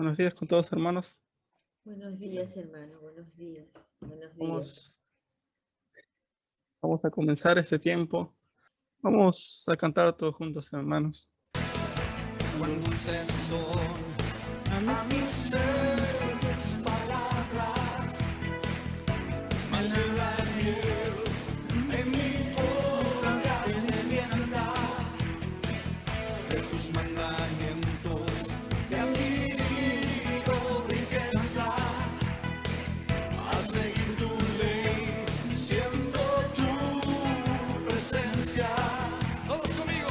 Buenos días con todos, hermanos. Buenos días, hermano. Buenos días. Buenos días. Vamos a comenzar este tiempo. Vamos a cantar todos juntos, hermanos. Cuán dulces son a mi ser tus palabras, más que la miel en mi boca sedienta, de tus mandamientos he adquirido riqueza, al seguir tu ley, siendo tu presencia. Todos conmigo.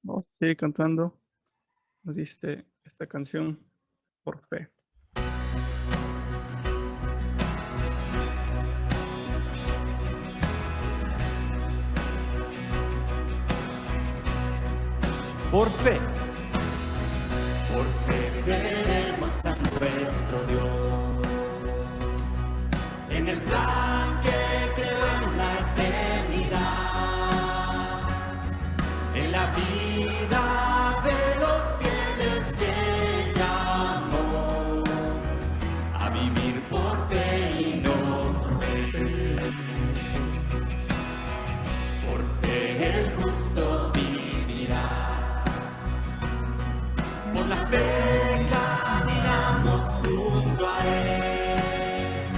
Vamos a seguir cantando. Nos dice esta canción por fe. Por fe veremos a nuestro Dios en el plan que creó en la eternidad, en la vida de los fieles que llamó a vivir por fe y no por ver. Por fe el justo vivirá. Por la fe caminamos junto a Él,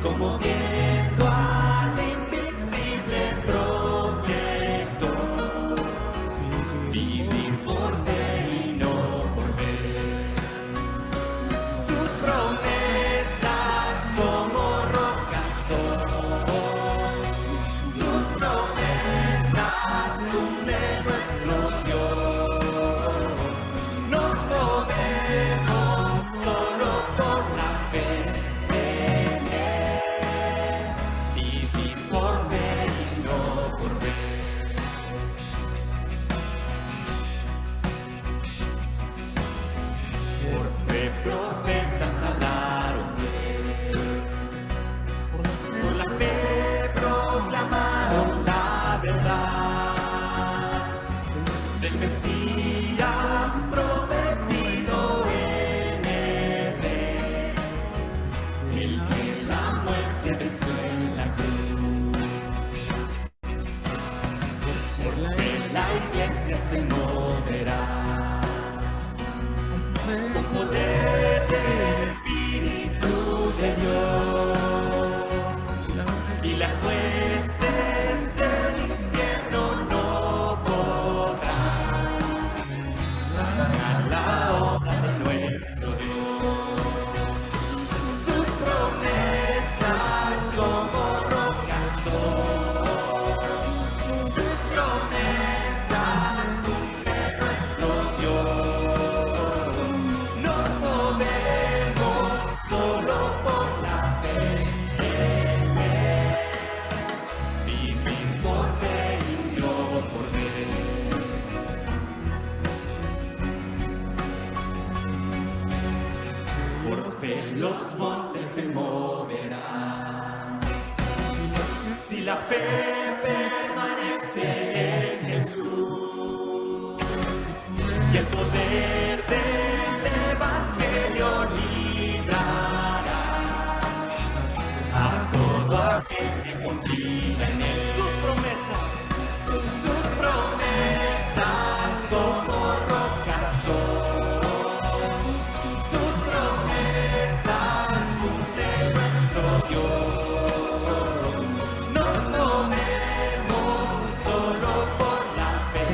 como viendo al invisible protector. Vivir por fe y no por ver. Sus promesas como rocas son. Sus promesas cumple nuestro Dios. Solo por la fe en Él. Mesías prometido en Edén, el que la muerte venció en la cruz. Por fe la iglesia se moverá con poder del Espíritu de Dios, y las huestes del infierno no podrán a la obra de nuestro Dios. Sus promesas como rocas son, sus promesas cumple nuestro Dios. Nos movemos solo por la fe en Él, vivir por fe y no por ver. Por fe los montes se moverán. Si la fe permanece en Jesús, y el poder del Evangelio librará a todo aquel que confía en Él. Sus promesas como rocas son, sus promesas cumple nuestro Dios. Nos movemos solo por la fe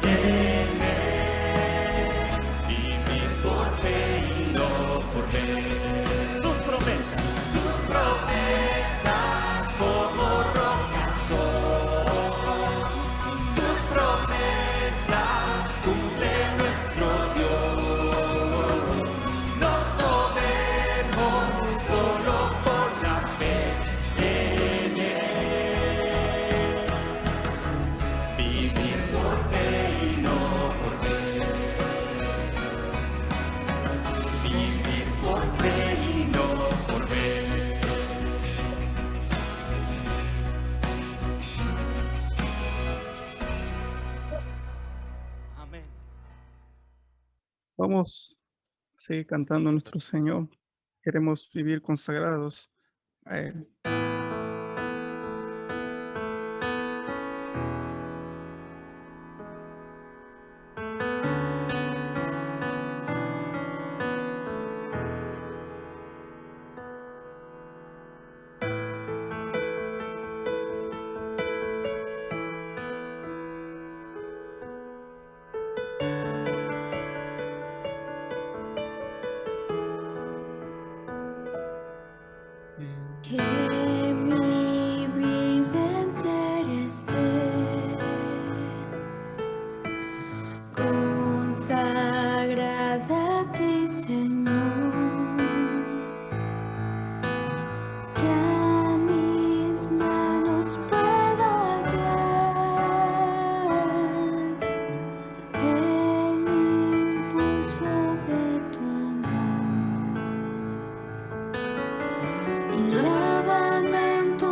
en Él, vivir por fe y no por ver. Sus promesas como rocas son, sus promesas cumple nuestro Dios. Nos movemos solo por la fe en Él, vivir por fe y no por ver. Vivir por fe y no por ver. Amén. Vamos a seguir cantando a nuestro Señor. Queremos vivir consagrados a Él. Que mi vida entera esté consagrada a ti, Señor, que a mis manos pueda guiar el impulso de tu amor. Y lavamento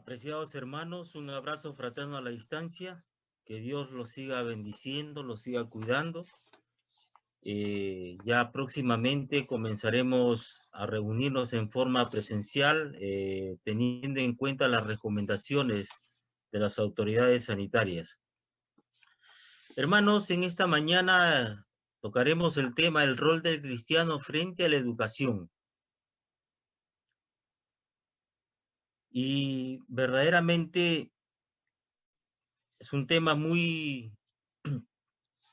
Apreciados hermanos, un abrazo fraterno a la distancia. Que Dios los siga bendiciendo, los siga cuidando. Ya próximamente comenzaremos a reunirnos en forma presencial, teniendo en cuenta las recomendaciones de las autoridades sanitarias. Hermanos, en esta mañana tocaremos el tema del rol del cristiano frente a la educación. Y verdaderamente es un tema muy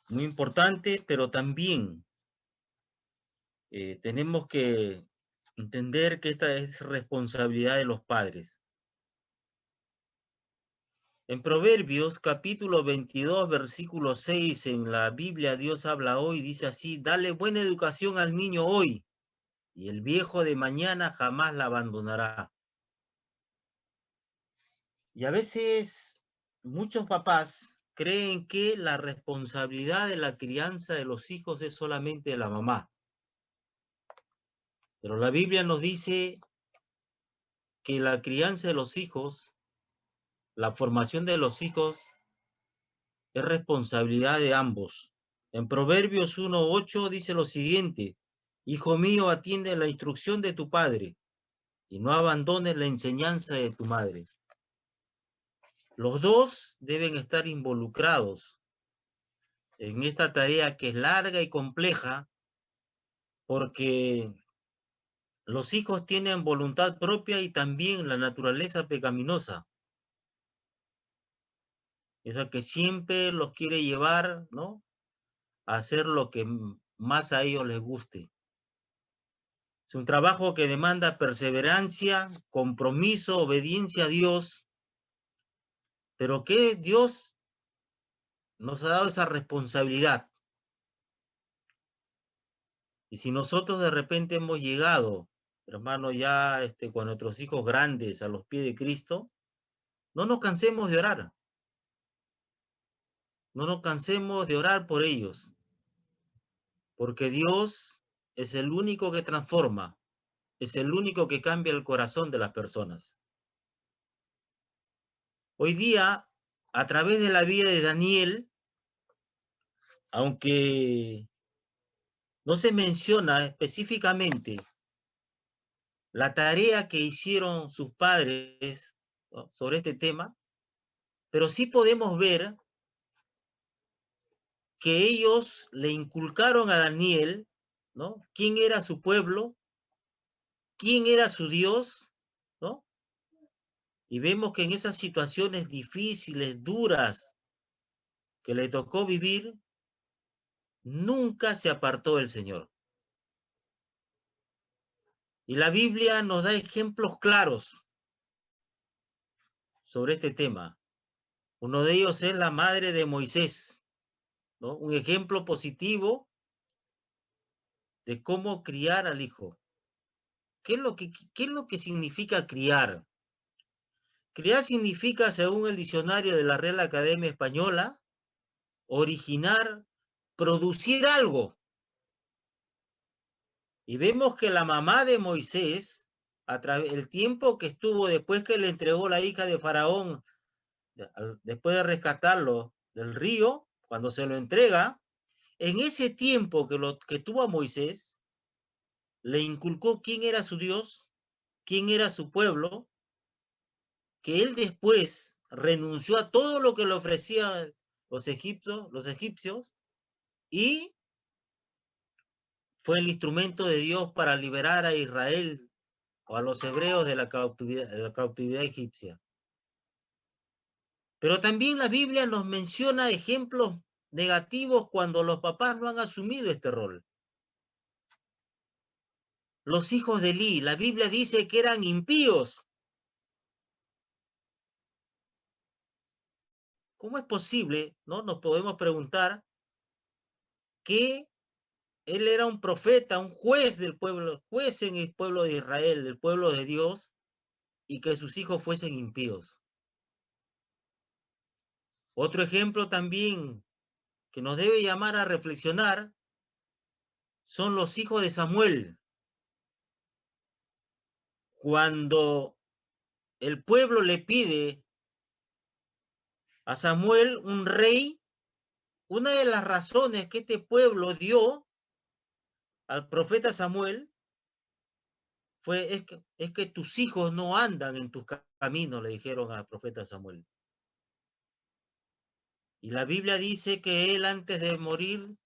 importante, pero también tenemos que entender que esta es responsabilidad de los padres. En Proverbios, capítulo 22, versículo 6, en la Biblia, Dios habla hoy, dice así: dale buena educación al niño hoy, y el viejo de mañana jamás la abandonará. Y a veces muchos papás creen que la responsabilidad de la crianza de los hijos es solamente de la mamá. Pero la Biblia nos dice que la crianza de los hijos, la formación de los hijos, es responsabilidad de ambos. En Proverbios 1:8 dice lo siguiente: hijo mío, atiende la instrucción de tu padre y no abandones la enseñanza de tu madre. Los dos deben estar involucrados en esta tarea que es larga y compleja, porque los hijos tienen voluntad propia y también la naturaleza pecaminosa. Esa que siempre los quiere llevar, ¿no?, a hacer lo que más a ellos les guste. Es un trabajo que demanda perseverancia, compromiso, obediencia a Dios, pero que Dios nos ha dado esa responsabilidad. Y si nosotros de repente hemos llegado, hermano, ya con nuestros hijos grandes a los pies de Cristo, no nos cansemos de orar. No nos cansemos de orar por ellos, porque Dios es el único que transforma, es el único que cambia el corazón de las personas. Hoy día, a través de la vida de Daniel, aunque no se menciona específicamente la tarea que hicieron sus padres, ¿no?, sobre este tema, pero sí podemos ver que ellos le inculcaron a Daniel, ¿no?, quién era su pueblo, quién era su Dios, ¿no? Y vemos que en esas situaciones difíciles, duras, que le tocó vivir, nunca se apartó del Señor. Y la Biblia nos da ejemplos claros sobre este tema. Uno de ellos es la madre de Moisés, ¿no?, un ejemplo positivo de cómo criar al hijo. ¿Qué es lo que significa criar? Criar significa, según el diccionario de la Real Academia Española, originar, producir algo. Y vemos que la mamá de Moisés, el tiempo que estuvo después que le entregó la hija de Faraón, después de rescatarlo del río, cuando se lo entrega, en ese tiempo que tuvo a Moisés, le inculcó quién era su Dios, quién era su pueblo, que él después renunció a todo lo que le ofrecían los egipcios, y fue el instrumento de Dios para liberar a Israel o a los hebreos de la cautividad egipcia. Pero también la Biblia nos menciona ejemplos negativos cuando los papás no han asumido este rol. Los hijos de Elí, la Biblia dice que eran impíos. ¿Cómo es posible, no? Nos podemos preguntar que él era un profeta, un juez del pueblo, juez en el pueblo de Israel, del pueblo de Dios, y que sus hijos fuesen impíos. Otro ejemplo también que nos debe llamar a reflexionar son los hijos de Samuel. Cuando el pueblo le pide a Samuel un rey, una de las razones que este pueblo dio al profeta Samuel fue, es que tus hijos no andan en tus caminos, le dijeron al profeta Samuel. Y la Biblia dice que él antes de morir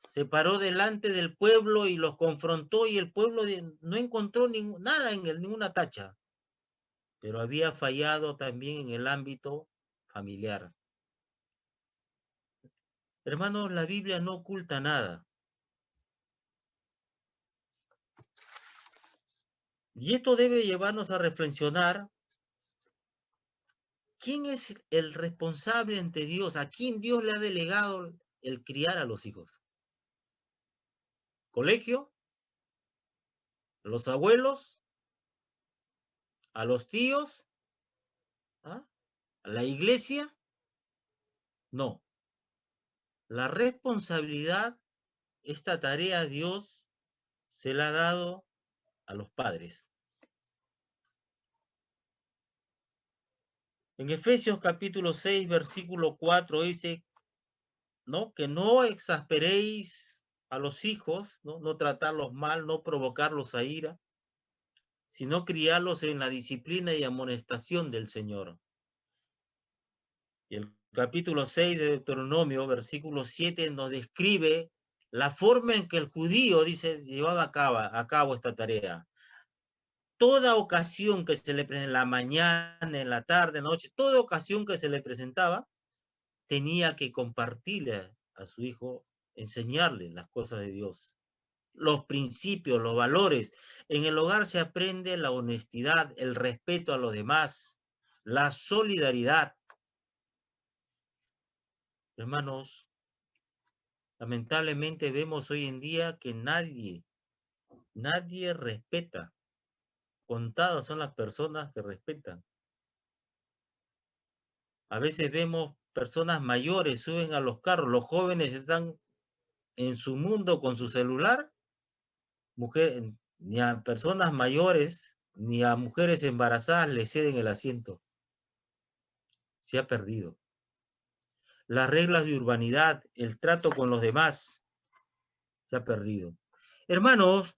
se paró delante del pueblo y los confrontó, y el pueblo no encontró nada en él, ninguna tacha. Pero había fallado también en el ámbito familiar. Hermanos, la Biblia no oculta nada. Y esto debe llevarnos a reflexionar quién es el responsable ante Dios, a quién Dios le ha delegado el criar a los hijos. ¿Colegio? ¿A los abuelos? ¿A los tíos? ¿Ah? ¿A la iglesia? No. La responsabilidad, esta tarea Dios se la ha dado a los padres. En Efesios capítulo 6, versículo 4 dice, ¿no? Que no exasperéis a los hijos, ¿no? No tratarlos mal, no provocarlos a ira, sino criarlos en la disciplina y amonestación del Señor. Y el capítulo 6 de Deuteronomio, versículo 7, nos describe la forma en que el judío, dice, llevaba a cabo esta tarea. Toda ocasión que se le presentaba, en la mañana, en la tarde, en la noche, toda ocasión que se le presentaba, tenía que compartirle a su hijo, enseñarle las cosas de Dios, los principios, los valores. En el hogar se aprende la honestidad, el respeto a los demás, la solidaridad. Hermanos, lamentablemente vemos hoy en día que nadie respeta. Contadas son las personas que respetan. A veces vemos personas mayores, suben a los carros, los jóvenes están en su mundo con su celular. Ni a personas mayores, ni a mujeres embarazadas le ceden el asiento. Se ha perdido. Las reglas de urbanidad, el trato con los demás, se ha perdido. Hermanos,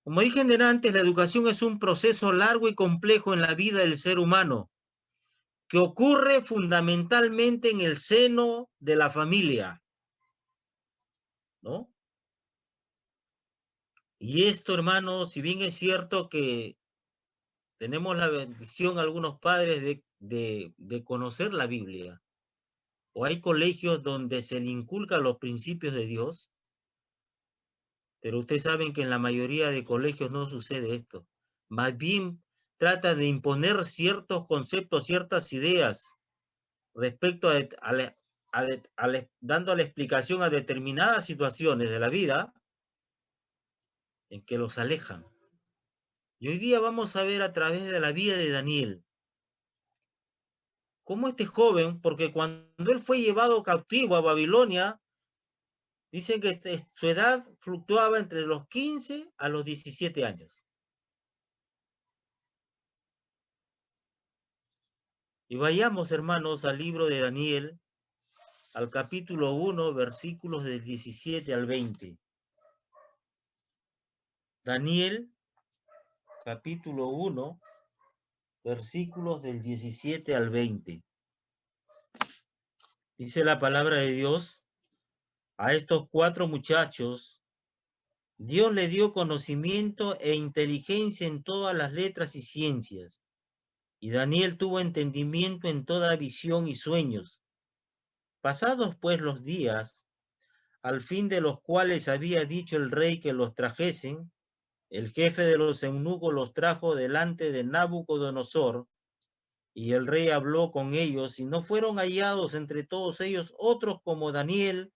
como dije antes, la educación es un proceso largo y complejo en la vida del ser humano, que ocurre fundamentalmente en el seno de la familia, ¿no? Y esto, hermanos, si bien es cierto que tenemos la bendición algunos padres de conocer la Biblia, o hay colegios donde se le inculcan los principios de Dios, pero ustedes saben que en la mayoría de colegios no sucede esto. Más bien trata de imponer ciertos conceptos, ciertas ideas respecto dando la explicación a determinadas situaciones de la vida en que los alejan. Y hoy día vamos a ver a través de la vida de Daniel cómo este joven, porque cuando él fue llevado cautivo a Babilonia, dicen que su edad fluctuaba entre los 15 a los 17 años. Y vayamos, hermanos, al libro de Daniel, al capítulo 1, versículos del 17 al 20. Daniel, capítulo 1, versículos del 17 al 20. Dice la palabra de Dios: a estos 4 muchachos, Dios le dio conocimiento e inteligencia en todas las letras y ciencias. Y Daniel tuvo entendimiento en toda visión y sueños. Pasados pues los días, al fin de los cuales había dicho el rey que los trajesen, el jefe de los eunucos los trajo delante de Nabucodonosor, y el rey habló con ellos, y no fueron hallados entre todos ellos otros como Daniel,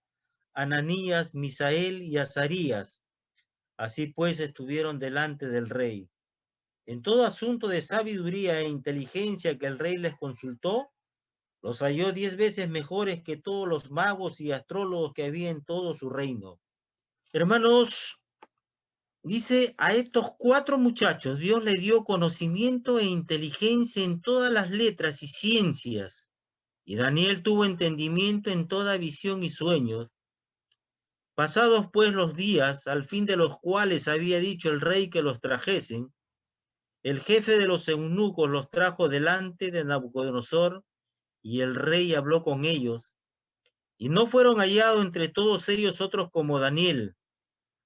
Ananías, Misael y Azarías. Así pues estuvieron delante del rey. En todo asunto de sabiduría e inteligencia que el rey les consultó, los halló 10 veces mejores que todos los magos y astrólogos que había en todo su reino. Hermanos, dice, a estos 4 muchachos Dios le dio conocimiento e inteligencia en todas las letras y ciencias. Y Daniel tuvo entendimiento en toda visión y sueños. Pasados pues los días, al fin de los cuales había dicho el rey que los trajesen, el jefe de los eunucos los trajo delante de Nabucodonosor, y el rey habló con ellos. Y no fueron hallados entre todos ellos otros como Daniel,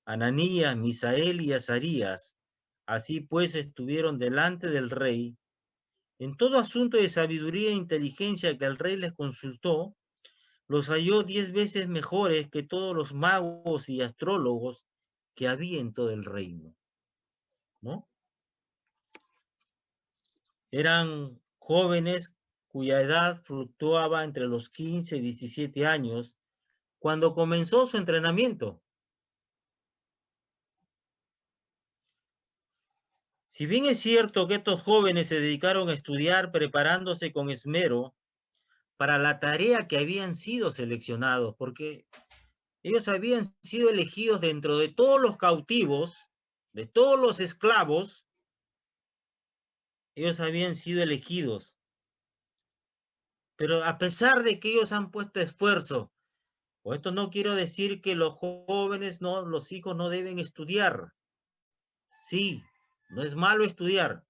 Ananías, Misael y Azarías. Así pues estuvieron delante del rey. En todo asunto de sabiduría e inteligencia que el rey les consultó, los halló 10 veces mejores que todos los magos y astrólogos que había en todo el reino, ¿no? Eran jóvenes cuya edad fluctuaba entre los 15 y 17 años cuando comenzó su entrenamiento. Si bien es cierto que estos jóvenes se dedicaron a estudiar preparándose con esmero para la tarea que habían sido seleccionados, porque ellos habían sido elegidos dentro de todos los cautivos, de todos los esclavos, ellos habían sido elegidos. Pero a pesar de que ellos han puesto esfuerzo, o esto no quiero decir que los jóvenes, no, los hijos no deben estudiar. Sí, no es malo estudiar.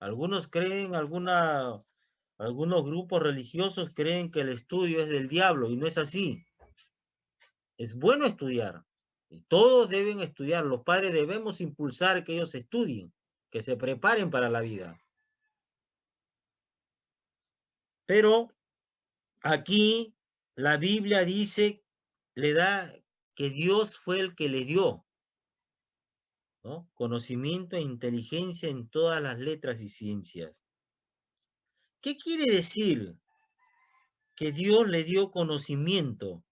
Algunos creen, algunos grupos religiosos creen que el estudio es del diablo y no es así. Es bueno estudiar. Y todos deben estudiar. Los padres debemos impulsar que ellos estudien, que se preparen para la vida. Pero aquí la Biblia dice, le da que Dios fue el que le dio, ¿no? Conocimiento e inteligencia en todas las letras y ciencias. ¿Qué quiere decir que Dios le dio conocimiento?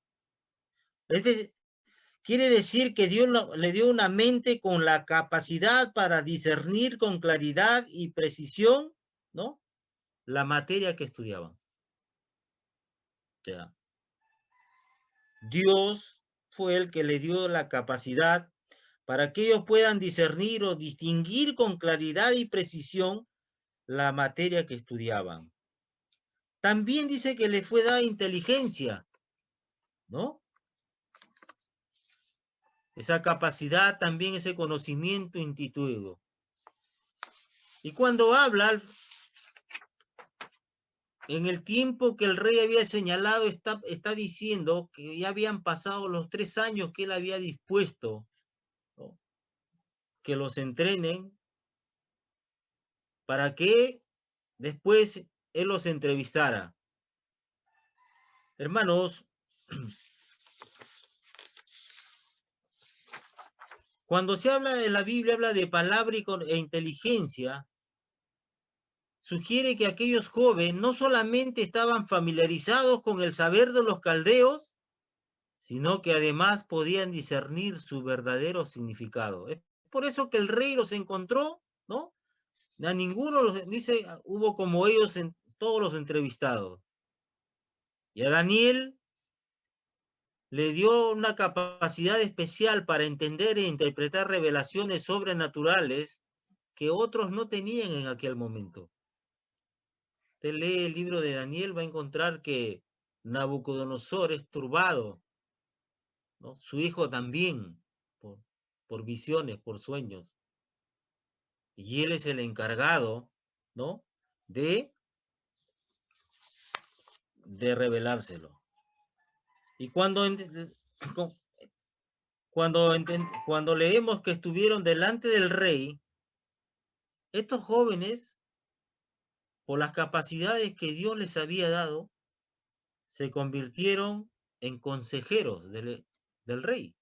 Quiere decir que Dios le dio una mente con la capacidad para discernir con claridad y precisión, ¿no?, la materia que estudiaban. O sea, Dios fue el que le dio la capacidad para que ellos puedan discernir o distinguir con claridad y precisión la materia que estudiaban. También dice que le fue dada inteligencia, ¿no? Esa capacidad, también ese conocimiento intuitivo. Y cuando habla, en el tiempo que el rey había señalado, está diciendo que ya habían pasado los 3 años que él había dispuesto, ¿no?, que los entrenen para que después él los entrevistara. Hermanos, cuando se habla de la Biblia, habla de palabra e inteligencia, sugiere que aquellos jóvenes no solamente estaban familiarizados con el saber de los caldeos, sino que además podían discernir su verdadero significado. Es por eso que el rey los encontró, ¿no? A ninguno los dice, hubo como ellos en todos los entrevistados. Y a Daniel le dio una capacidad especial para entender e interpretar revelaciones sobrenaturales que otros no tenían en aquel momento. Usted lee el libro de Daniel, va a encontrar que Nabucodonosor es turbado, ¿no? Su hijo también, por visiones, por sueños. Y él es el encargado, ¿no?, de revelárselo. Y cuando leemos que estuvieron delante del rey, estos jóvenes, por las capacidades que Dios les había dado, se convirtieron en consejeros del rey,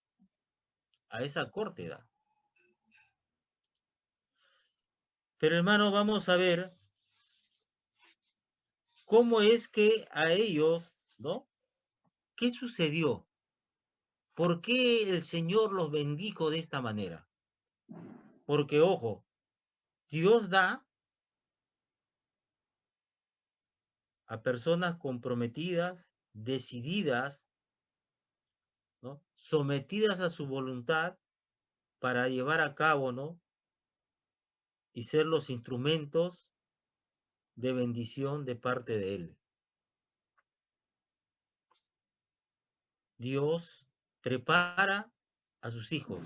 a esa corta edad. Pero hermano, vamos a ver cómo es que a ellos, ¿no?, ¿qué sucedió? ¿Por qué el Señor los bendijo de esta manera? Porque, ojo, Dios da a personas comprometidas, decididas, ¿no?, sometidas a su voluntad, para llevar a cabo, ¿no? Y ser los instrumentos de bendición de parte de Él. Dios prepara a sus hijos.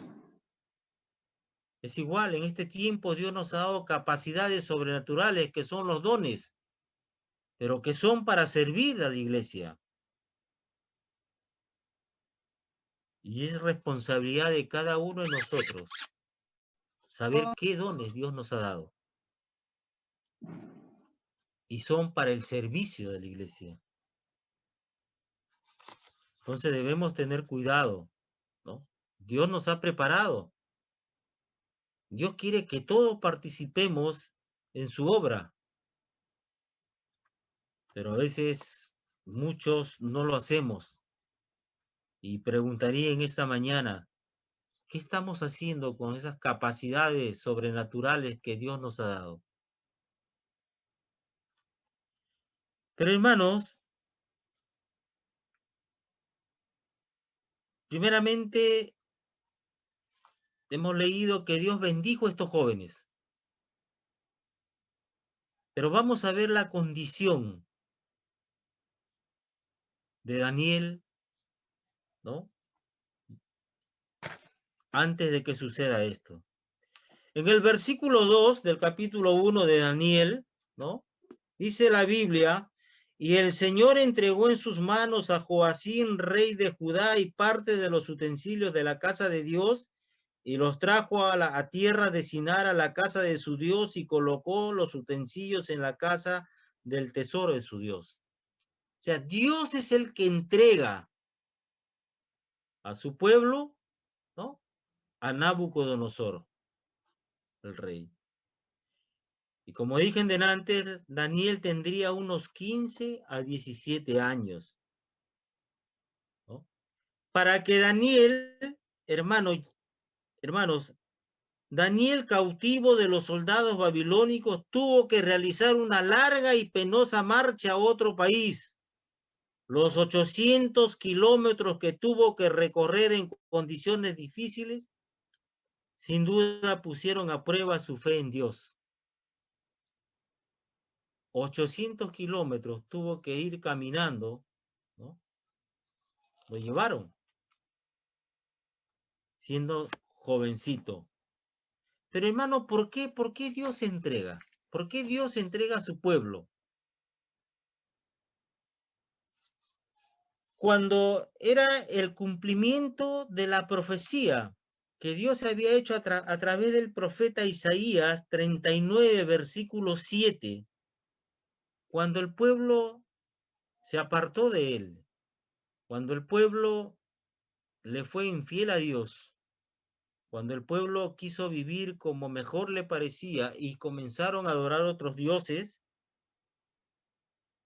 Es igual, en este tiempo Dios nos ha dado capacidades sobrenaturales que son los dones, pero que son para servir a la iglesia. Y es responsabilidad de cada uno de nosotros saber qué dones Dios nos ha dado. Y son para el servicio de la iglesia. Entonces debemos tener cuidado, ¿no? Dios nos ha preparado. Dios quiere que todos participemos en su obra. Pero a veces muchos no lo hacemos. Y preguntaría en esta mañana, ¿qué estamos haciendo con esas capacidades sobrenaturales que Dios nos ha dado? Pero hermanos, primeramente hemos leído que Dios bendijo a estos jóvenes. Pero vamos a ver la condición de Daniel, ¿no? Antes de que suceda esto. En el versículo 2 del capítulo 1 de Daniel, ¿no? Dice la Biblia, y el Señor entregó en sus manos a Joacín, rey de Judá, y parte de los utensilios de la casa de Dios, y los trajo a tierra de Sinar, a la casa de su Dios, y colocó los utensilios en la casa del tesoro de su Dios. O sea, Dios es el que entrega a su pueblo, ¿no? A Nabucodonosor, el rey. Y como dije en delante, Daniel tendría unos 15 a 17 años, ¿no? Para que Daniel, hermanos, Daniel, cautivo de los soldados babilónicos, tuvo que realizar una larga y penosa marcha a otro país. Los 800 kilómetros que tuvo que recorrer en condiciones difíciles, sin duda pusieron a prueba su fe en Dios. 800 kilómetros tuvo que ir caminando, ¿no? Lo llevaron, siendo jovencito. Pero hermano, ¿por qué Dios se entrega? ¿Por qué Dios se entrega a su pueblo? Cuando era el cumplimiento de la profecía que Dios había hecho a través del profeta Isaías 39, versículo 7, cuando el pueblo se apartó de él, cuando el pueblo le fue infiel a Dios, cuando el pueblo quiso vivir como mejor le parecía y comenzaron a adorar otros dioses,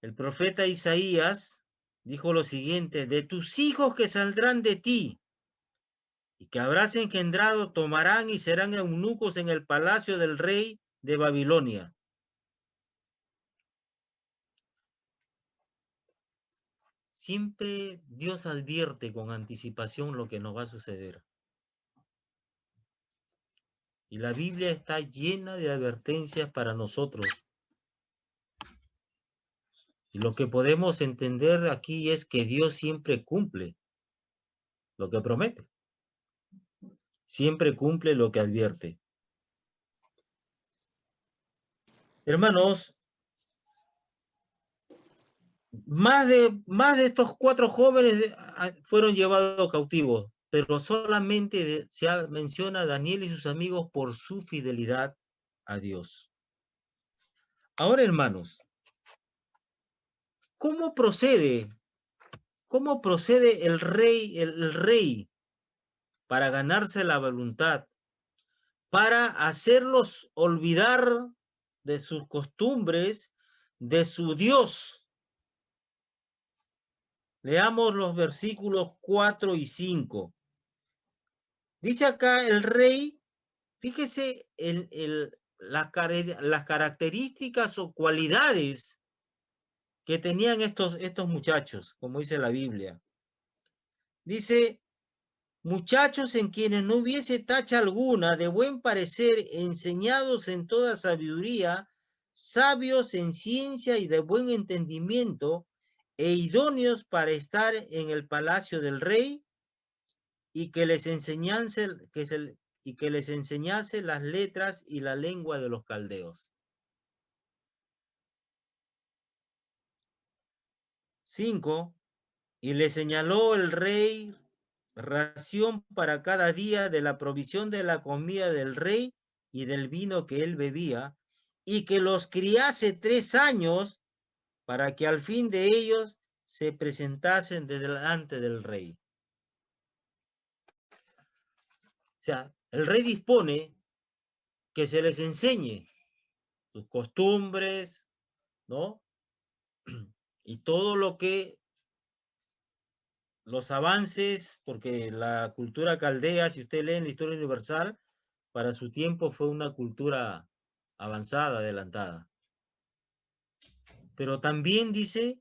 el profeta Isaías dijo lo siguiente: de tus hijos que saldrán de ti y que habrás engendrado, tomarán y serán eunucos en el palacio del rey de Babilonia. Siempre Dios advierte con anticipación lo que nos va a suceder. Y la Biblia está llena de advertencias para nosotros. Y lo que podemos entender aquí es que Dios siempre cumple lo que promete. Siempre cumple lo que advierte. Hermanos, más de estos 4 jóvenes fueron llevados cautivos, pero solamente se menciona a Daniel y sus amigos por su fidelidad a Dios. Ahora, hermanos, ¿cómo procede el rey para ganarse la voluntad, para hacerlos olvidar de sus costumbres, de su Dios? Leamos los versículos 4 y 5. Dice acá el rey, fíjese las características o cualidades que tenían estos muchachos, como dice la Biblia. Dice, muchachos en quienes no hubiese tacha alguna, de buen parecer, enseñados en toda sabiduría, sabios en ciencia y de buen entendimiento, e idóneos para estar en el palacio del rey, y que les enseñase, y que les enseñase las letras y la lengua de los caldeos. 5. Y le señaló el rey ración para cada día de la provisión de la comida del rey y del vino que él bebía, y que los criase 3 años para que al fin de ellos se presentasen delante del rey. O sea, el rey dispone que se les enseñe sus costumbres, ¿no? Y todo lo que los avances, porque la cultura caldea, si usted lee en la historia universal, para su tiempo fue una cultura avanzada, adelantada. Pero también dice,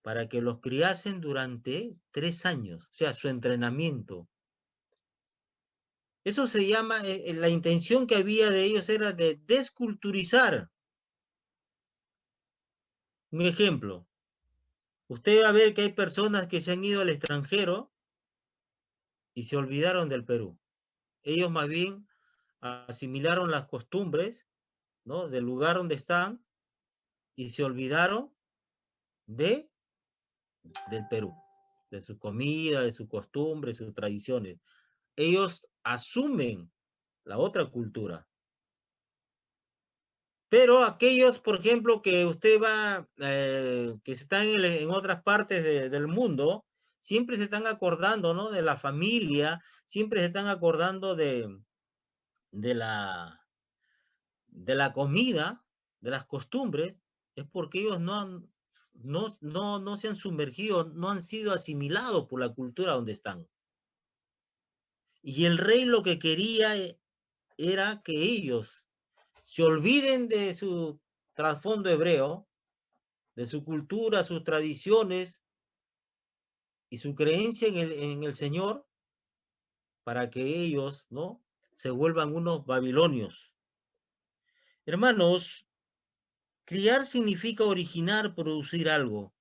para que los criasen durante 3 años, o sea, su entrenamiento. Eso se llama, la intención que había de ellos era de desculturizar. Un ejemplo, usted va a ver que hay personas que se han ido al extranjero y se olvidaron del Perú. Ellos más bien asimilaron las costumbres, ¿no?, del lugar donde están y se olvidaron del Perú, de su comida, de su costumbre, de sus tradiciones. Ellos asumen la otra cultura. Pero aquellos, por ejemplo, que usted va, que están en otras partes del mundo, siempre se están acordando, ¿no?, de la familia, siempre se están acordando de la comida, de las costumbres, es porque ellos no se han sumergido, no han sido asimilados por la cultura donde están. Y el rey lo que quería era que ellos se olviden de su trasfondo hebreo, de su cultura, sus tradiciones y su creencia en el Señor, para que ellos, ¿no?, se vuelvan unos babilonios. Hermanos, criar significa originar, producir algo.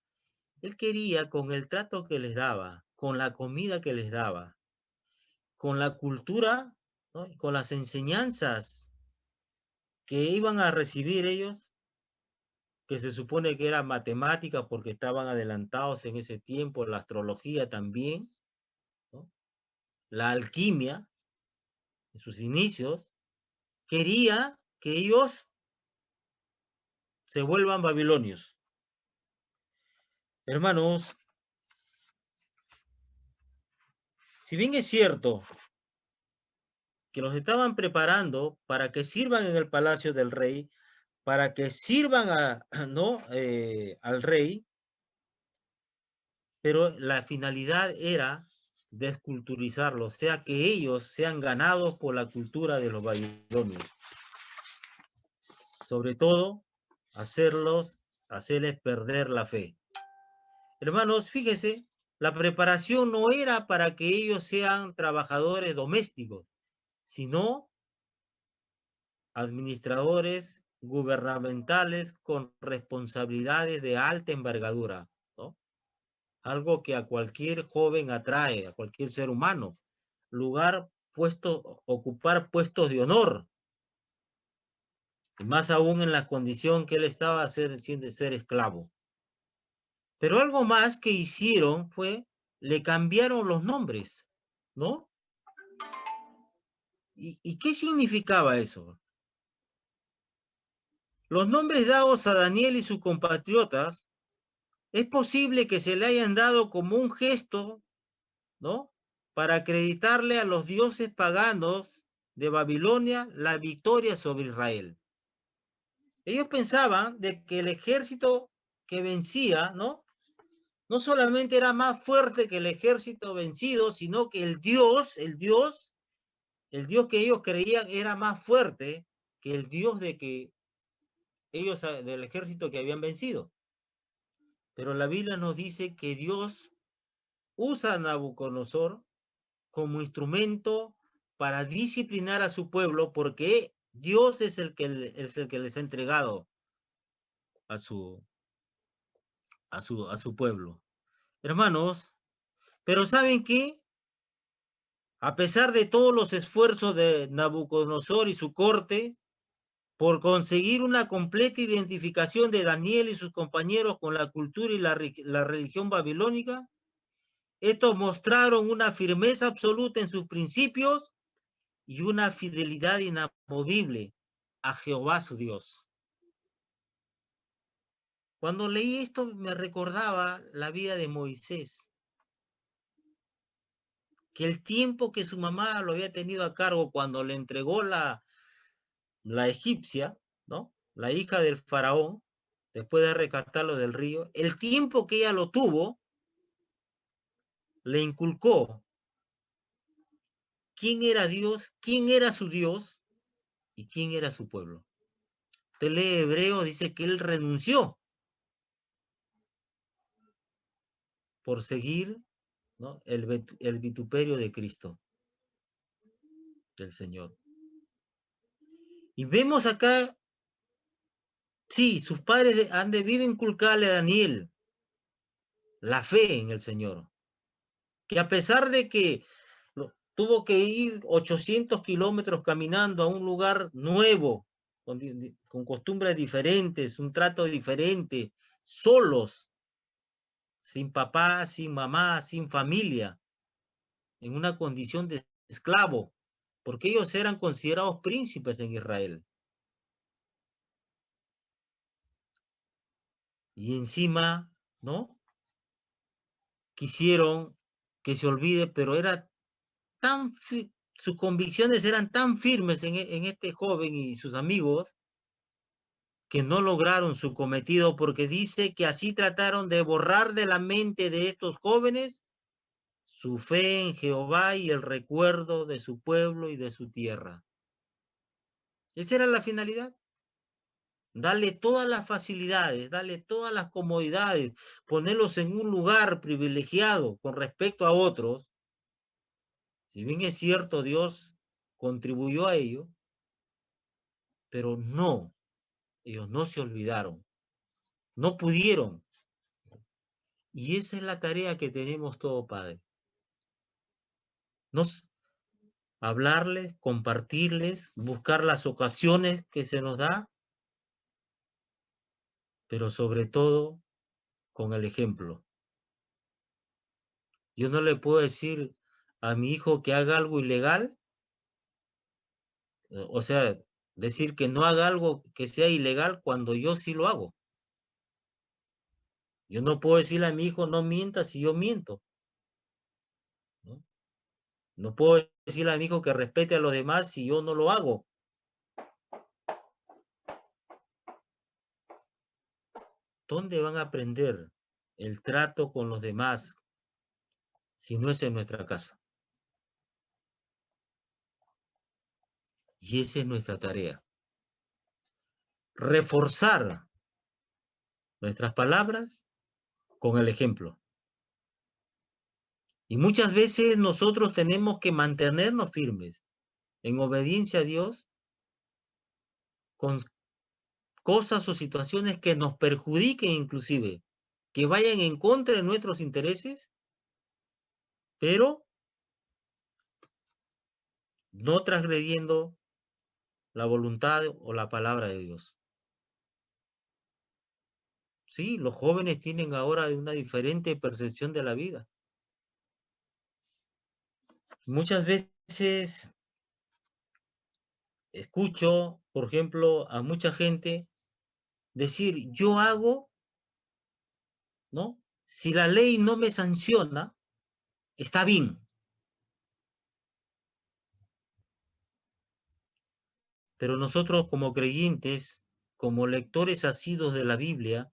Él quería, con el trato que les daba, con la comida que les daba, con la cultura, ¿no?, con las enseñanzas que iban a recibir ellos, que se supone que era matemática porque estaban adelantados en ese tiempo, la astrología también, ¿no?, la alquimia, en sus inicios, quería que ellos se vuelvan babilonios. Hermanos, si bien es cierto que los estaban preparando para que sirvan en el palacio del rey, para que sirvan ¿no?, al rey, pero la finalidad era desculturizarlos, o sea, que ellos sean ganados por la cultura de los babilonios. Sobre todo, hacerles perder la fe. Hermanos, fíjense, la preparación no era para que ellos sean trabajadores domésticos, sino administradores gubernamentales con responsabilidades de alta envergadura, ¿no? Algo que a cualquier joven atrae, a cualquier ser humano. Ocupar puestos de honor. Y más aún en la condición que él estaba sin ser esclavo. Pero algo más que hicieron fue, le cambiaron los nombres, ¿no? ¿Y qué significaba eso? Los nombres dados a Daniel y sus compatriotas, es posible que se le hayan dado como un gesto, ¿no?, para acreditarle a los dioses paganos de Babilonia la victoria sobre Israel. Ellos pensaban de que el ejército que vencía, ¿no?, no solamente era más fuerte que el ejército vencido, sino que el Dios que ellos creían era más fuerte que el Dios del ejército que habían vencido. Pero la Biblia nos dice que Dios usa a Nabucodonosor como instrumento para disciplinar a su pueblo, porque Dios es el que les ha entregado a su pueblo. Hermanos, pero ¿saben qué? A pesar de todos los esfuerzos de Nabucodonosor y su corte por conseguir una completa identificación de Daniel y sus compañeros con la cultura y la religión babilónica, estos mostraron una firmeza absoluta en sus principios y una fidelidad inamovible a Jehová su Dios. Cuando leí esto me recordaba la vida de Moisés, que el tiempo que su mamá lo había tenido a cargo cuando le entregó la egipcia, ¿no? La hija del faraón, después de rescatarlo del río, el tiempo que ella lo tuvo, le inculcó quién era Dios, quién era su Dios y quién era su pueblo. Usted lee Hebreo, dice que él renunció por seguir, ¿no?, el vituperio de Cristo, del Señor. Y vemos acá, sí, sus padres han debido inculcarle a Daniel la fe en el Señor, que a pesar de que tuvo que ir 800 kilómetros caminando a un lugar nuevo, con costumbres diferentes, un trato diferente, solos, sin papá, sin mamá, sin familia, en una condición de esclavo, porque ellos eran considerados príncipes en Israel. Y encima, ¿no?, quisieron que se olvide, pero era tan sus convicciones eran tan firmes en este joven y sus amigos, que no lograron su cometido, porque dice que así trataron de borrar de la mente de estos jóvenes su fe en Jehová y el recuerdo de su pueblo y de su tierra. Esa era la finalidad. Darle todas las facilidades, darle todas las comodidades, ponerlos en un lugar privilegiado con respecto a otros. Si bien es cierto, Dios contribuyó a ello, pero no, ellos no se olvidaron, no pudieron. Y esa es la tarea que tenemos todo padre. Hablarles, compartirles, buscar las ocasiones que se nos da, pero sobre todo con el ejemplo. Yo no le puedo decir a mi hijo que haga algo ilegal, o sea, decir que no haga algo que sea ilegal cuando yo sí lo hago. Yo no puedo decirle a mi hijo no mienta si yo miento, ¿no? No puedo decirle a mi hijo que respete a los demás si yo no lo hago. ¿Dónde van a aprender el trato con los demás si no es en nuestra casa? Y esa es nuestra tarea. Reforzar nuestras palabras con el ejemplo. Y muchas veces nosotros tenemos que mantenernos firmes en obediencia a Dios con cosas o situaciones que nos perjudiquen inclusive, que vayan en contra de nuestros intereses, pero no transgrediendo la voluntad o la palabra de Dios. Sí, los jóvenes tienen ahora una diferente percepción de la vida. Muchas veces escucho, por ejemplo, a mucha gente decir, yo hago, ¿no? Si la ley no me sanciona, está bien. Pero nosotros como creyentes, como lectores asiduos de la Biblia,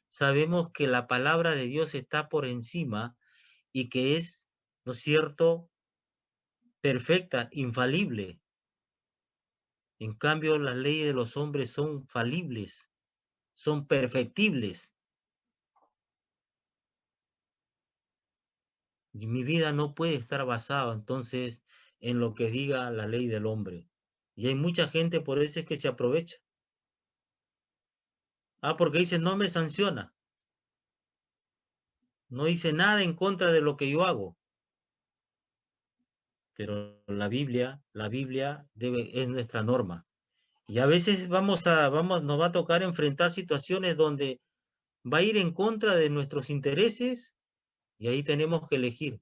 sabemos que la palabra de Dios está por encima y que es, ¿no es cierto?, perfecta, infalible. En cambio, las leyes de los hombres son falibles, son perfectibles. Y mi vida no puede estar basada entonces en lo que diga la ley del hombre. Y hay mucha gente por eso es que se aprovecha. Porque dice, no me sanciona. No dice nada en contra de lo que yo hago. Pero la Biblia es nuestra norma. Y a veces nos va a tocar enfrentar situaciones donde va a ir en contra de nuestros intereses y ahí tenemos que elegir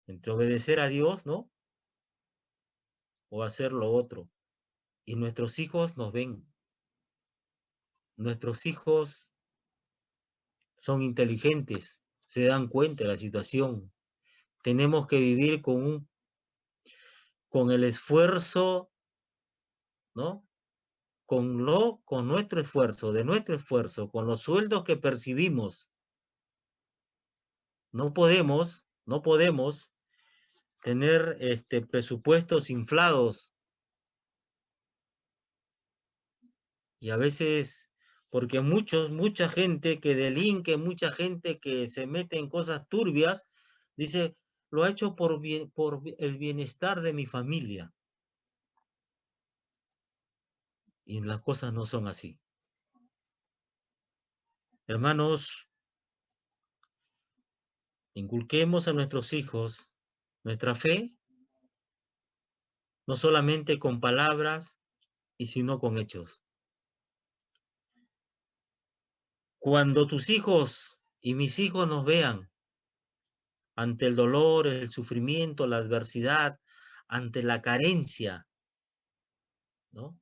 entre obedecer a Dios, ¿no? O hacer lo otro. Y nuestros hijos nos ven. Nuestros hijos son inteligentes, se dan cuenta de la situación. Tenemos que vivir con el esfuerzo, ¿no? Con nuestro esfuerzo, de nuestro esfuerzo, con los sueldos que percibimos. No podemos tener presupuestos inflados. Y a veces, porque mucha gente que delinque, mucha gente que se mete en cosas turbias, dice, lo ha hecho por el bienestar de mi familia. Y las cosas no son así. Hermanos, inculquemos a nuestros hijos nuestra fe, no solamente con palabras, y sino con hechos. Cuando tus hijos y mis hijos nos vean ante el dolor, el sufrimiento, la adversidad, ante la carencia, ¿no?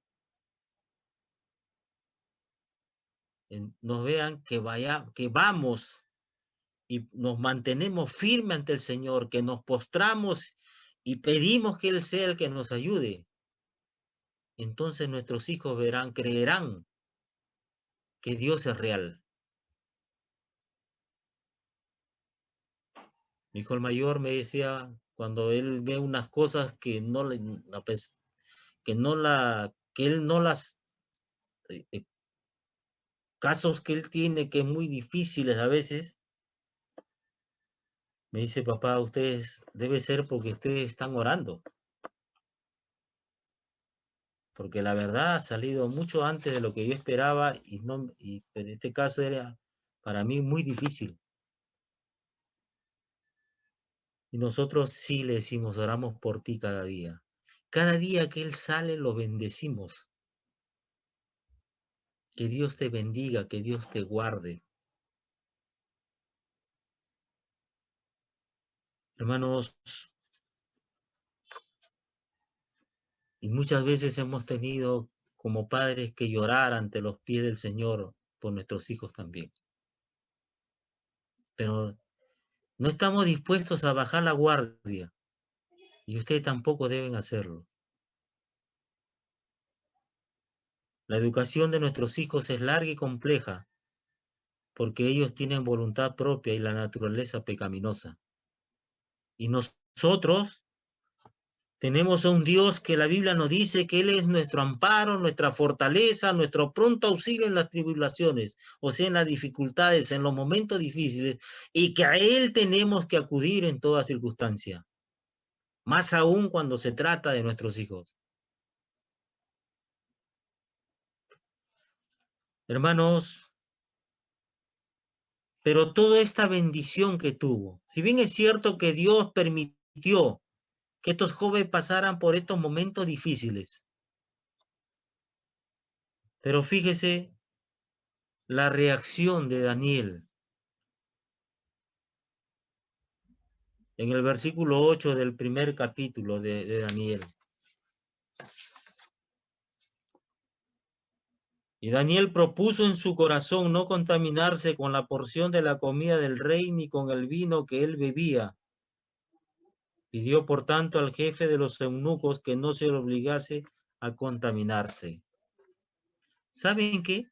Nos vean que vamos y nos mantenemos firmes ante el Señor, que nos postramos y pedimos que Él sea el que nos ayude. Entonces nuestros hijos creerán que Dios es real. Mi hijo el mayor me decía, cuando él ve unas cosas que él no las, casos que él tiene que es muy difíciles a veces, me dice, papá, debe ser porque ustedes están orando. Porque la verdad ha salido mucho antes de lo que yo esperaba y en este caso era para mí muy difícil. Y nosotros sí le decimos, oramos por ti cada día. Cada día que él sale lo bendecimos. Que Dios te bendiga, que Dios te guarde. Hermanos, y muchas veces hemos tenido como padres que llorar ante los pies del Señor por nuestros hijos también. Pero no estamos dispuestos a bajar la guardia y ustedes tampoco deben hacerlo. La educación de nuestros hijos es larga y compleja porque ellos tienen voluntad propia y la naturaleza pecaminosa. Y nosotros tenemos a un Dios que la Biblia nos dice que Él es nuestro amparo, nuestra fortaleza, nuestro pronto auxilio en las tribulaciones, o sea, en las dificultades, en los momentos difíciles, y que a Él tenemos que acudir en toda circunstancia, más aún cuando se trata de nuestros hijos. Hermanos, pero toda esta bendición que tuvo, si bien es cierto que Dios permitió que estos jóvenes pasaran por estos momentos difíciles, pero fíjese la reacción de Daniel. En el versículo 8 del primer capítulo de Daniel. Y Daniel propuso en su corazón no contaminarse con la porción de la comida del rey ni con el vino que él bebía. Pidió por tanto al jefe de los eunucos que no se le obligase a contaminarse. ¿Saben qué?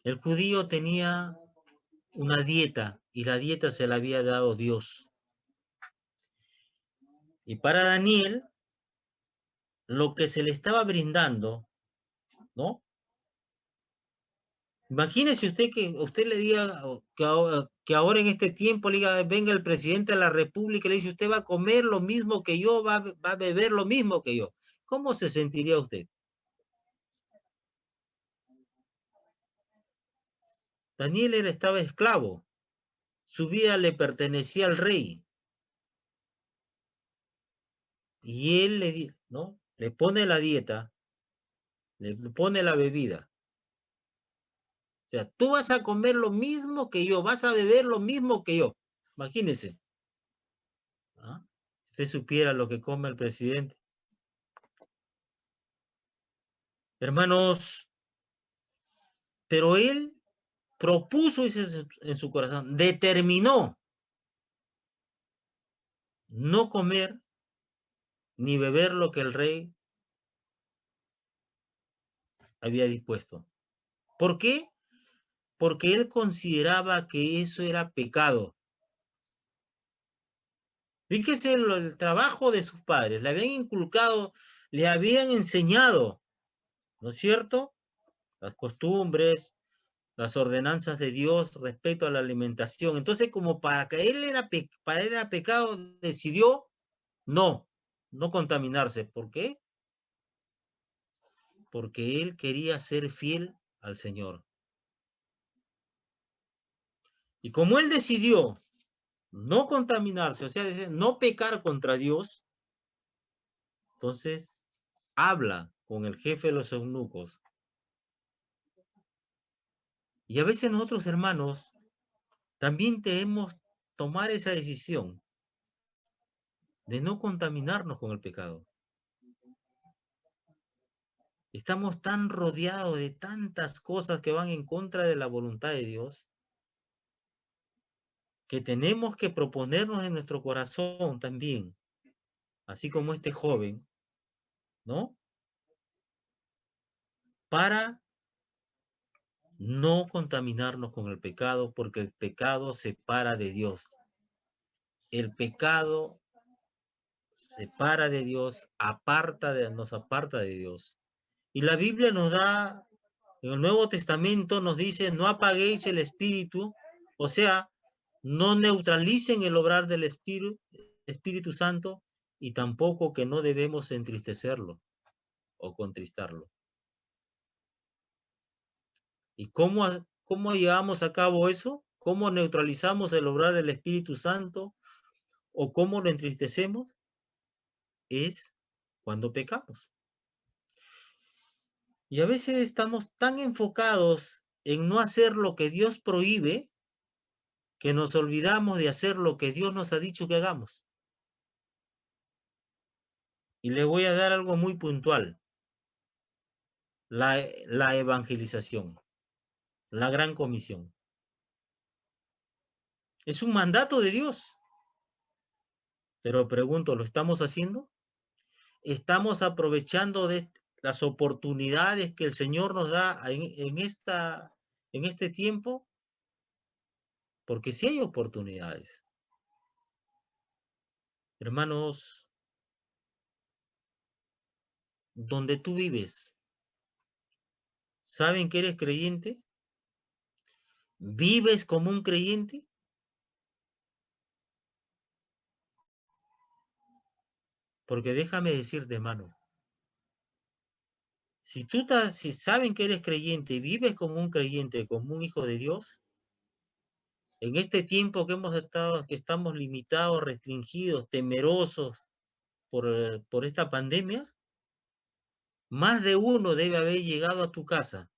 El judío tenía una dieta y la dieta se la había dado Dios. Y para Daniel, lo que se le estaba brindando, ¿no? Imagínese usted que usted le diga que ahora en este tiempo le diga, venga el presidente de la República y le dice, usted va a comer lo mismo que yo, va a beber lo mismo que yo. ¿Cómo se sentiría usted? Daniel estaba esclavo. Su vida le pertenecía al rey. Y él ¿no? Le pone la dieta, le pone la bebida. O sea, tú vas a comer lo mismo que yo, vas a beber lo mismo que yo. Imagínese. ¿Ah? Si usted supiera lo que come el presidente. Hermanos, pero él propuso en su corazón, determinó no comer ni beber lo que el rey había dispuesto. ¿Por qué? Porque él consideraba que eso era pecado. Fíjese el trabajo de sus padres, le habían inculcado, le habían enseñado, ¿no es cierto? Las costumbres, las ordenanzas de Dios respecto a la alimentación. Entonces, como para él era pecado, decidió no contaminarse. ¿Por qué? Porque él quería ser fiel al Señor. Y como él decidió no contaminarse, o sea, no pecar contra Dios, entonces habla con el jefe de los eunucos. Y a veces nosotros, hermanos, también debemos tomar esa decisión de no contaminarnos con el pecado. Estamos tan rodeados de tantas cosas que van en contra de la voluntad de Dios, que tenemos que proponernos en nuestro corazón también, así como este joven, ¿no? Para no contaminarnos con el pecado, porque el pecado separa de Dios. El pecado separa de Dios, nos aparta de Dios. Y la Biblia nos da, en el Nuevo Testamento nos dice, no apaguéis el Espíritu, o sea, no neutralicen el obrar del Espíritu Santo, y tampoco que no debemos entristecerlo o contristarlo. ¿Y cómo llevamos a cabo eso? ¿Cómo neutralizamos el obrar del Espíritu Santo o cómo lo entristecemos? Es cuando pecamos. Y a veces estamos tan enfocados en no hacer lo que Dios prohíbe que nos olvidamos de hacer lo que Dios nos ha dicho que hagamos. Y le voy a dar algo muy puntual. La evangelización, la gran comisión. Es un mandato de Dios. Pero pregunto, ¿lo estamos haciendo? ¿Estamos aprovechando de las oportunidades que el Señor nos da en este tiempo? Porque sí hay oportunidades. Hermanos, donde tú vives, ¿saben que eres creyente? ¿Vives como un creyente? Porque déjame decirte, hermano, si saben que eres creyente y vives como un creyente, como un hijo de Dios, en este tiempo que estamos limitados, restringidos, temerosos por esta pandemia, más de uno debe haber llegado a tu casa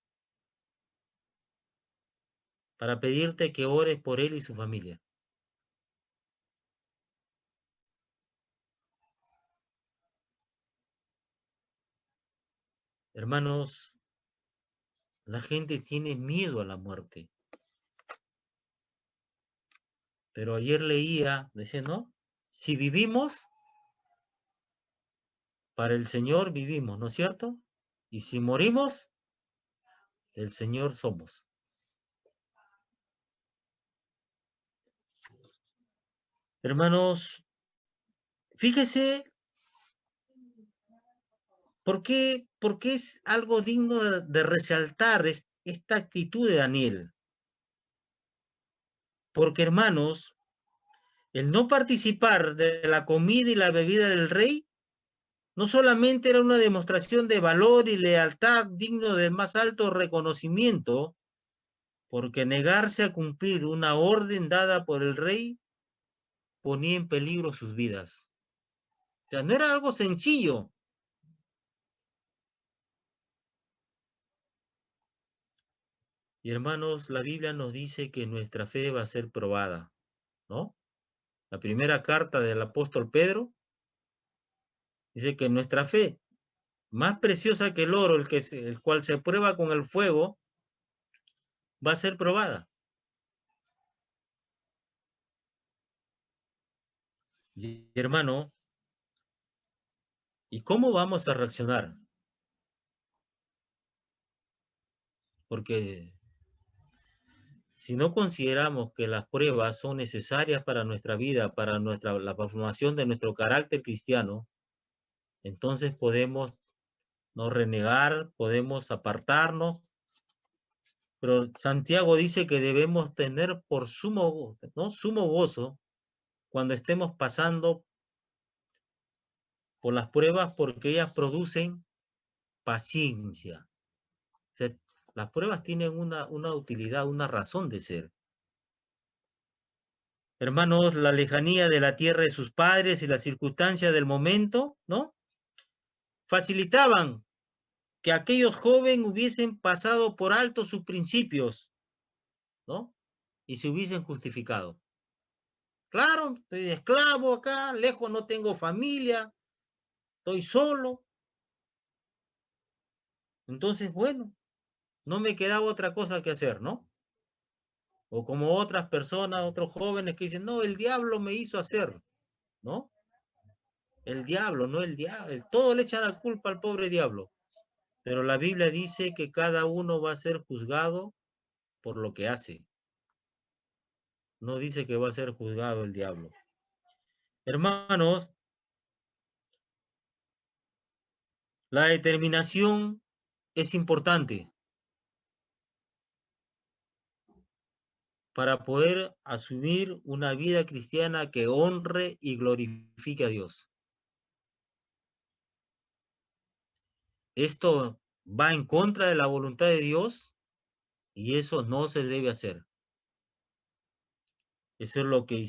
para pedirte que ores por él y su familia. Hermanos, la gente tiene miedo a la muerte. Pero ayer leía, decía, ¿no? Si vivimos, para el Señor vivimos, ¿no es cierto? Y si morimos, del Señor somos. Hermanos, fíjese, ¿por qué es algo digno de resaltar esta actitud de Daniel. Porque, hermanos, el no participar de la comida y la bebida del rey no solamente era una demostración de valor y lealtad digno del más alto reconocimiento, porque negarse a cumplir una orden dada por el rey ponía en peligro sus vidas. O sea, no era algo sencillo. Y hermanos, la Biblia nos dice que nuestra fe va a ser probada, ¿no? La primera carta del apóstol Pedro dice que nuestra fe, más preciosa que el oro, el cual se prueba con el fuego, va a ser probada. Y hermano, ¿y cómo vamos a reaccionar? Porque si no consideramos que las pruebas son necesarias para nuestra vida, para la formación de nuestro carácter cristiano, entonces podemos no renegar, podemos apartarnos. Pero Santiago dice que debemos tener por sumo gozo cuando estemos pasando por las pruebas, porque ellas producen paciencia. O sea, las pruebas tienen una utilidad, una razón de ser. Hermanos, la lejanía de la tierra de sus padres y las circunstancias del momento, ¿no? Facilitaban que aquellos jóvenes hubiesen pasado por alto sus principios, ¿no? Y se hubiesen justificado. Claro, estoy de esclavo acá, lejos no tengo familia, estoy solo. Entonces, bueno, no me quedaba otra cosa que hacer, ¿no? O como otras personas, otros jóvenes que dicen, no, el diablo me hizo hacer, ¿no? El diablo, no el diablo. Todo le echan la culpa al pobre diablo. Pero la Biblia dice que cada uno va a ser juzgado por lo que hace. No dice que va a ser juzgado el diablo. Hermanos, la determinación es importante para poder asumir una vida cristiana que honre y glorifique a Dios. Esto va en contra de la voluntad de Dios y eso no se debe hacer. Eso es lo que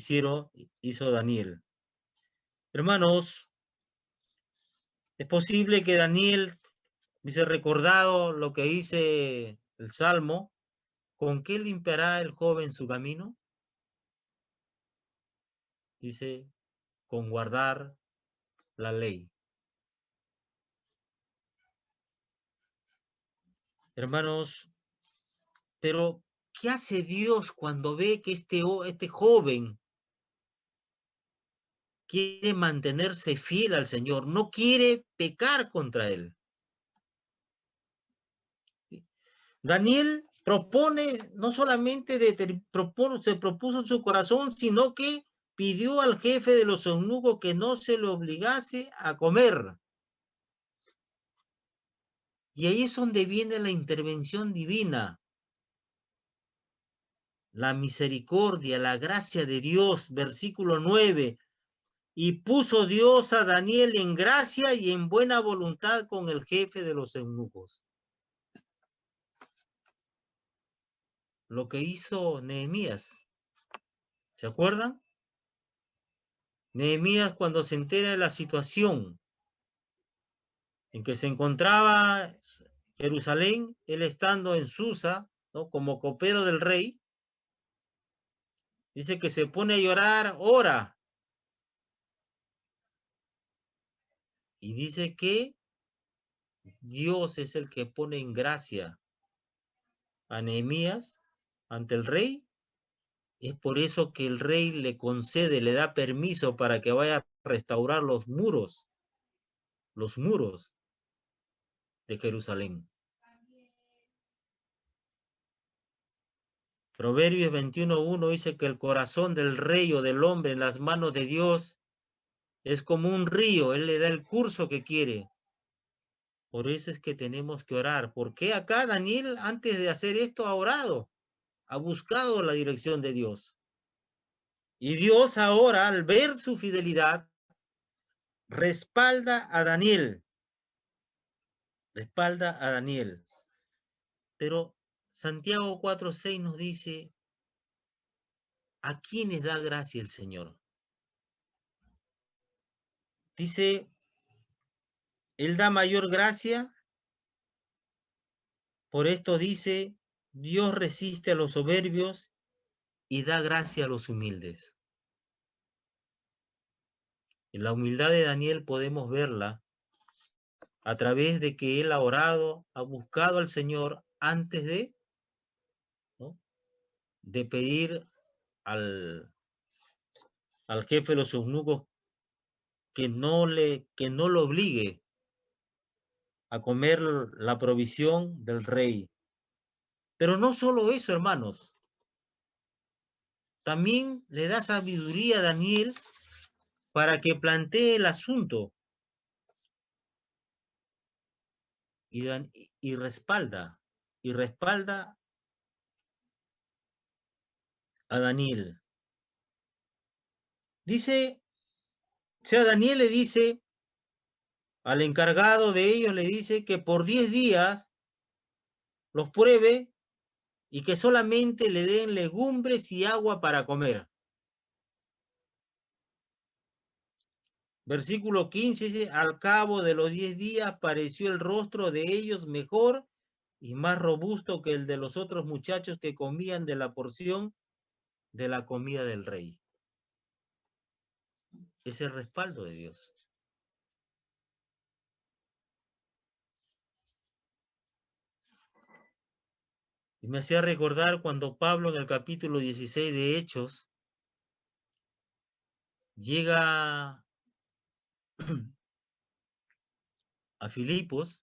hizo Daniel. Hermanos, es posible que Daniel hubiese recordado lo que dice el Salmo: ¿con qué limpiará el joven su camino? Dice, con guardar la ley. Hermanos, pero ¿qué hace Dios cuando ve que este joven quiere mantenerse fiel al Señor, no quiere pecar contra Él? Daniel propone, no solamente se propuso en su corazón, sino que pidió al jefe de los eunucos que no se le obligase a comer. Y ahí es donde viene la intervención divina, la misericordia, la gracia de Dios. Versículo 9. Y puso Dios a Daniel en gracia y en buena voluntad con el jefe de los eunucos. Lo que hizo Nehemías. ¿Se acuerdan? Nehemías, cuando se entera de la situación en que se encontraba Jerusalén, él estando en Susa, ¿no?, como copero del rey, dice que se pone a llorar, ora. Y dice que Dios es el que pone en gracia a Nehemías ante el rey. Es por eso que el rey le concede, le da permiso para que vaya a restaurar los muros de Jerusalén. Proverbios 21:1 dice que el corazón del rey o del hombre en las manos de Dios es como un río. Él le da el curso que quiere. Por eso es que tenemos que orar. ¿Por qué acá Daniel, antes de hacer esto, ha orado? Ha buscado la dirección de Dios. Y Dios ahora, al ver su fidelidad, respalda a Daniel. Respalda a Daniel. Pero Santiago 4:6 nos dice, ¿a quiénes da gracia el Señor? Dice, Él da mayor gracia. Por esto dice, Dios resiste a los soberbios y da gracia a los humildes. En la humildad de Daniel podemos verla a través de que él ha orado, ha buscado al Señor antes de, ¿no?, de pedir al jefe de los eunucos que no lo obligue a comer la provisión del rey. Pero no solo eso, hermanos. También le da sabiduría a Daniel para que plantee el asunto y respalda a Daniel. Dice, o sea, Daniel le dice al encargado de ellos, le dice que por 10 días los pruebe y que solamente le den legumbres y agua para comer. Versículo 15 dice, al cabo de los 10 días pareció el rostro de ellos mejor y más robusto que el de los otros muchachos que comían de la porción de la comida del rey. Es el respaldo de Dios. Y me hacía recordar cuando Pablo en el capítulo 16 de Hechos llega a Filipos,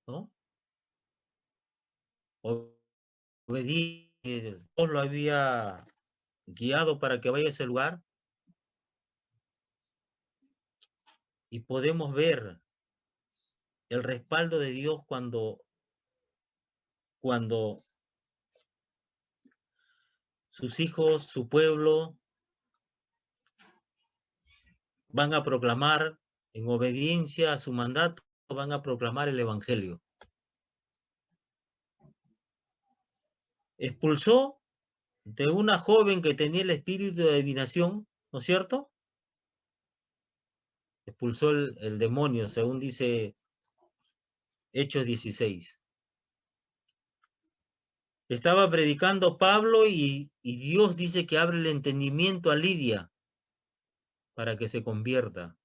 ¿no? Obedí, Dios lo había guiado para que vaya a ese lugar. Y podemos ver el respaldo de Dios cuando sus hijos, su pueblo, van a proclamar en obediencia a su mandato, van a proclamar el evangelio. Expulsó de una joven que tenía el espíritu de adivinación, ¿no es cierto? Expulsó el demonio, según dice Hechos 16. Estaba predicando Pablo y Dios dice que abre el entendimiento a Lidia para que se convierta.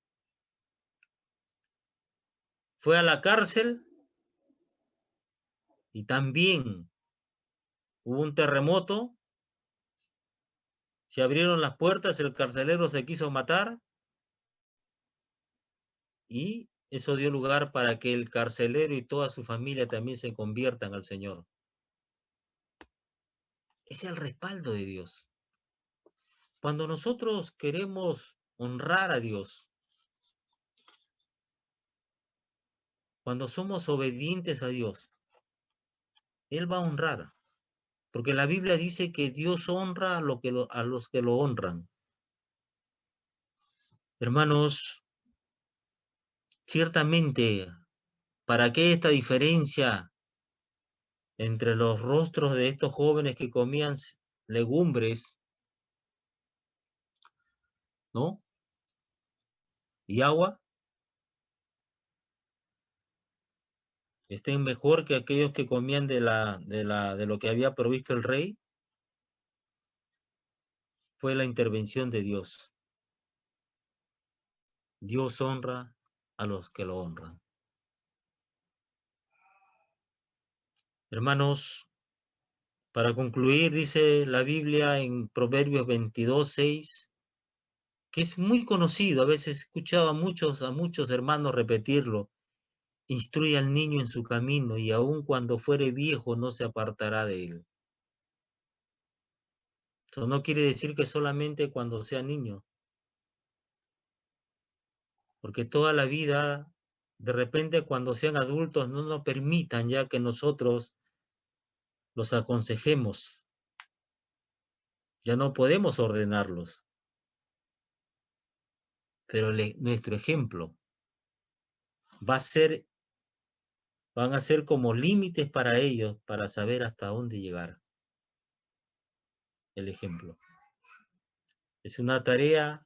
Fue a la cárcel y también hubo un terremoto. Se abrieron las puertas, el carcelero se quiso matar y eso dio lugar para que el carcelero y toda su familia también se conviertan al Señor. Es el respaldo de Dios. Cuando nosotros queremos honrar a Dios, cuando somos obedientes a Dios, Él va a honrar. Porque la Biblia dice que Dios honra a los que lo honran. Hermanos, ciertamente, ¿para qué esta diferencia entre los rostros de estos jóvenes que comían legumbres, ¿no?, y agua, estén mejor que aquellos que comían de lo que había provisto el rey? Fue la intervención de Dios. Dios honra a los que lo honran. Hermanos, para concluir, dice la Biblia en Proverbios 22:6, que es muy conocido, a veces he escuchado a muchos hermanos repetirlo: instruye al niño en su camino y aun cuando fuere viejo no se apartará de él. Eso no quiere decir que solamente cuando sea niño, porque toda la vida de repente cuando sean adultos no nos permitan ya que nosotros los aconsejemos. Ya no podemos ordenarlos, pero nuestro ejemplo van a ser como límites para ellos, para saber hasta dónde llegar. El ejemplo. Es una tarea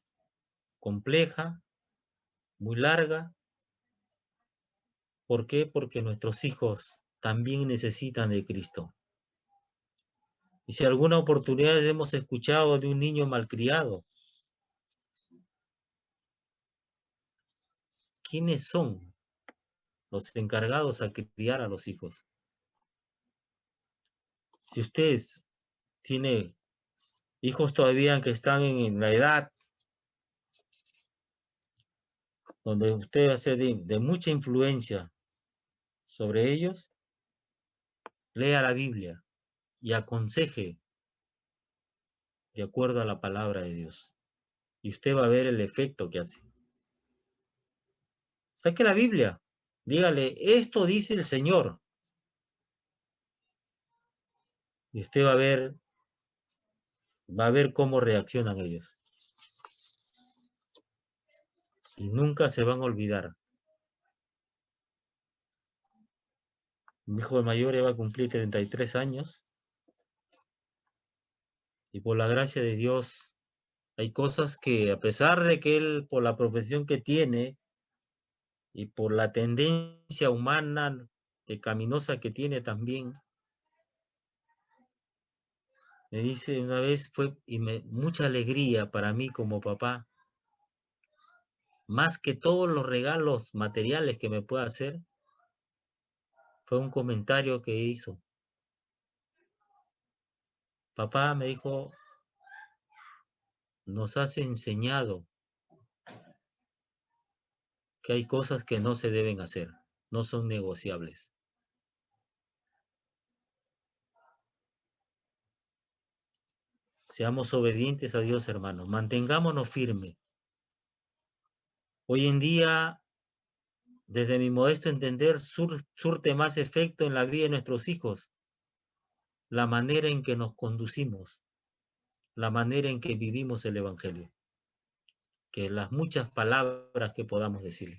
compleja, muy larga. ¿Por qué? Porque nuestros hijos también necesitan de Cristo. Y si alguna oportunidad hemos escuchado de un niño malcriado, ¿quiénes son los encargados a criar a los hijos? Si usted tiene hijos todavía que están en la edad donde usted hace de mucha influencia sobre ellos, lea la Biblia y aconseje de acuerdo a la palabra de Dios. Y usted va a ver el efecto que hace. Saque la Biblia, dígale, esto dice el Señor. Y usted va a ver cómo reaccionan ellos. Y nunca se van a olvidar. Mi hijo mayor ya va a cumplir 33 años. Y por la gracia de Dios, hay cosas que a pesar de que él, por la profesión que tiene, y por la tendencia humana pecaminosa que tiene también, me dice una vez, mucha alegría para mí como papá, más que todos los regalos materiales que me pueda hacer, fue un comentario que hizo. Papá, me dijo, nos has enseñado que hay cosas que no se deben hacer, no son negociables. Seamos obedientes a Dios, hermanos, mantengámonos firmes. Hoy en día, desde mi modesto entender, surte más efecto en la vida de nuestros hijos la manera en que nos conducimos, la manera en que vivimos el Evangelio, que las muchas palabras que podamos decir.